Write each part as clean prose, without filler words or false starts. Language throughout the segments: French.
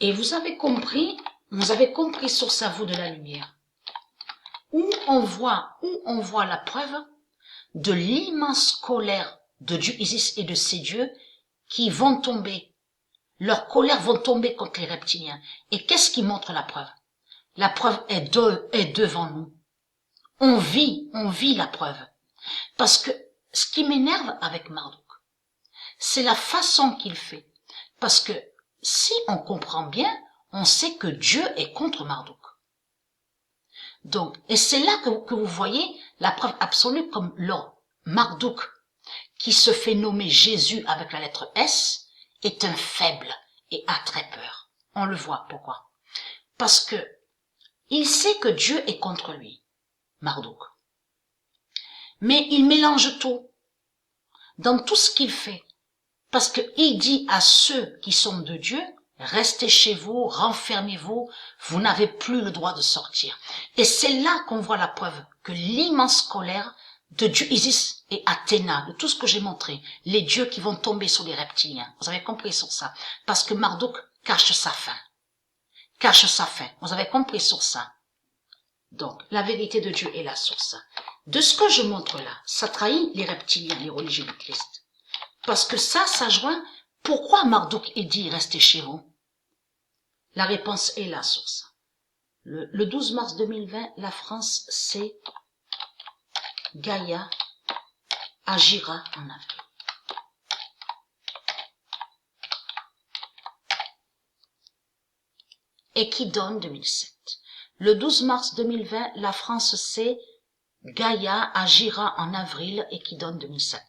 Et vous avez compris sur sa voûte de la lumière, où on voit la preuve de l'immense colère de Dieu Isis et de ses dieux qui vont tomber. Leur colère vont tomber contre les reptiliens. Et qu'est-ce qui montre la preuve? La preuve est devant nous. On vit la preuve. Parce que ce qui m'énerve avec Marduk, c'est la façon qu'il fait. Parce que si on comprend bien, on sait que Dieu est contre Marduk. Donc, et c'est là que vous voyez la preuve absolue, comme Marduk, qui se fait nommer Jésus avec la lettre S, est un faible et a très peur. On le voit. Pourquoi? Parce que il sait que Dieu est contre lui, Marduk. Mais il mélange tout, dans tout ce qu'il fait. Parce qu'il dit à ceux qui sont de Dieu, restez chez vous, renfermez-vous, vous n'avez plus le droit de sortir. Et c'est là qu'on voit la preuve que l'immense colère de Dieu Isis et Athéna, de tout ce que j'ai montré, les dieux qui vont tomber sur les reptiliens. Vous avez compris sur ça? Parce que Marduk cache sa faim. Vous avez compris sur ça? Donc, la vérité de Dieu est là sur ça. De ce que je montre là, ça trahit les reptiliens, les religieux du Christ. Parce que ça joint, pourquoi Marduk est dit restez chez vous? La réponse est là sur ça. Le 12 mars 2020, la France sait Gaïa agira en avril. Et qui donne 2007. Le 12 mars 2020, la France sait Gaïa agira en avril et qui donne 2007.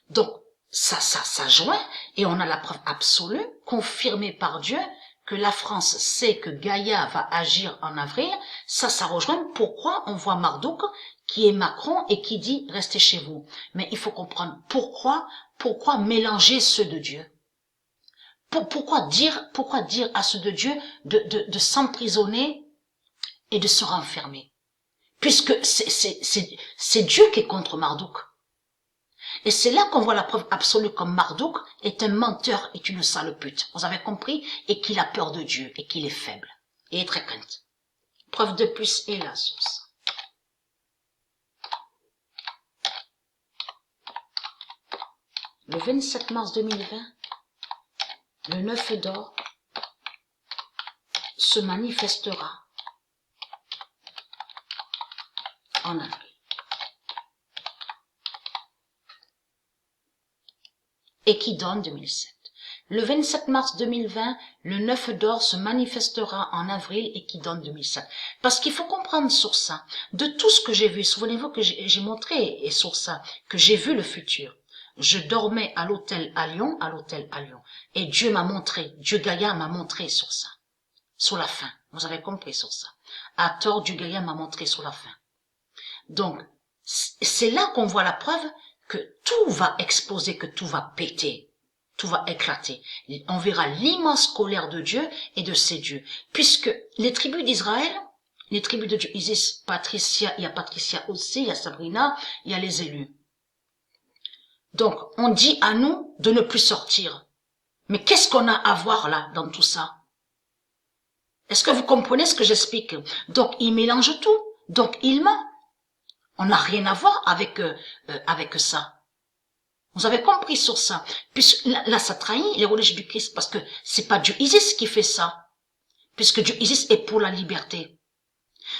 Donc, ça joint, et on a la preuve absolue, confirmée par Dieu, que la France sait que Gaïa va agir en avril. Ça rejoint pourquoi on voit Marduk, qui est Macron, et qui dit « restez chez vous ». Mais il faut comprendre pourquoi mélanger ceux de Dieu. Pourquoi dire à ceux de Dieu de s'emprisonner et de se renfermer? Puisque c'est Dieu qui est contre Marduk. Et c'est là qu'on voit la preuve absolue comme Marduk est un menteur, est une sale pute. Vous avez compris? Et qu'il a peur de Dieu, et qu'il est faible. Et est très crainte. Preuve de plus est la source. Le 27 mars 2020, le 9 d'or se manifestera en avril. Et qui donne 2007. Le 27 mars 2020, le 9 d'or se manifestera en avril et qui donne 2007. Parce qu'il faut comprendre sur ça. De tout ce que j'ai vu, souvenez-vous que j'ai montré et sur ça, que j'ai vu le futur. Je dormais à l'hôtel à Lyon. Et Dieu Gaïa m'a montré sur ça. Sur la fin. Vous avez compris sur ça. À tort, Dieu Gaïa m'a montré sur la fin. Donc, c'est là qu'on voit la preuve que tout va exploser, que tout va péter, tout va éclater. On verra l'immense colère de Dieu et de ses dieux. Puisque les tribus d'Israël, les tribus de Dieu, Isis, Patricia, il y a Patricia aussi, il y a Sabrina, il y a les élus. Donc, on dit à nous de ne plus sortir. Mais qu'est-ce qu'on a à voir là, dans tout ça? Est-ce que vous comprenez ce que j'explique? Donc, il mélange tout. Donc, il ment. On n'a rien à voir avec ça. Vous avez compris sur ça. Puisque là, ça trahit les religieux du Christ, parce que c'est pas Dieu Isis qui fait ça. Puisque Dieu Isis est pour la liberté.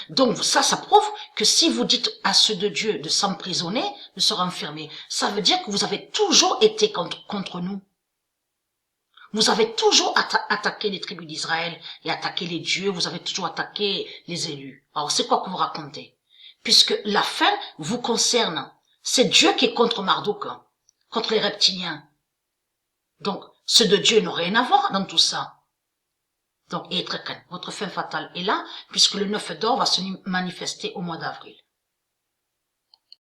Donc ça prouve que si vous dites à ceux de Dieu de s'emprisonner, de se renfermer, ça veut dire que vous avez toujours été contre nous. Vous avez toujours attaqué les tribus d'Israël et attaqué les dieux, vous avez toujours attaqué les élus. Alors c'est quoi que vous racontez? Puisque la fin vous concerne. C'est Dieu qui est contre Marduk, contre les reptiliens. Donc, ceux de Dieu n'ont rien à voir dans tout ça. Donc, votre fin fatale est là, puisque le 9 d'or va se manifester au mois d'avril.